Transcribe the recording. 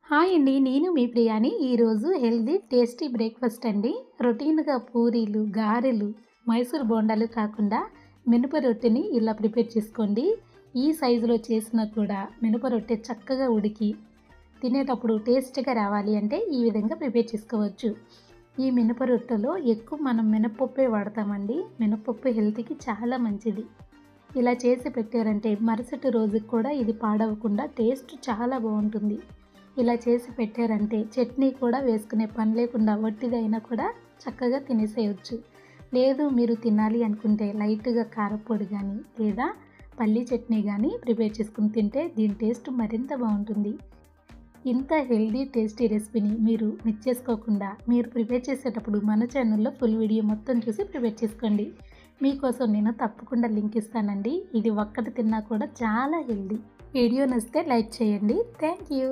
Hi అండి. నేను మీ ప్రియాని. ఈరోజు హెల్తీ, టేస్టీ బ్రేక్‌ఫాస్ట్ అండి. రొటీన్‌గా పూరీలు, గారెలు, మైసూర్ బోండాలు కాకుండా మినప రొట్టెని ఇలా ప్రిపేర్ చేసుకోండి. ఈ సైజులో చేసినా కూడా మినప రొట్టె చక్కగా ఉడికి తినేటప్పుడు టేస్ట్‌గా రావాలి అంటే ఈ విధంగా ప్రిపేర్ చేసుకోవచ్చు. ఈ మినప రొట్టెలో ఎక్కువ మనం మినపప్పే వాడతామండి. మినపప్పు హెల్త్‌కి చాలా మంచిది. ఇలా చేసి పెట్టారంటే మరుసటి రోజుకి కూడా ఇది పాడవకుండా టేస్ట్ చాలా బాగుంటుంది. ఇలా చేసి పెట్టారంటే చట్నీ కూడా వేసుకునే పని లేకుండా వట్టిదైనా కూడా చక్కగా తినేసేయొచ్చు. లేదు మీరు తినాలి అనుకుంటే లైట్‌గా కారప్పొడి కానీ లేదా పల్లీ చట్నీ కానీ ప్రిపేర్ చేసుకుని తింటే దీని టేస్ట్ మరింత బాగుంటుంది. ఇంత హెల్తీ టేస్టీ రెసిపీని మీరు మిస్ చేసుకోకుండా మీరు ప్రిపేర్ చేసేటప్పుడు మన ఛానల్లో ఫుల్ వీడియో మొత్తం చూసి ప్రిపేర్ చేసుకోండి. మీకోసం నేను తప్పకుండా లింక్ ఇస్తానండి. ఇది ఒక్కటి తిన్నా కూడా చాలా హెల్తీ. వీడియో నచ్చితే లైక్ చేయండి. Thank you.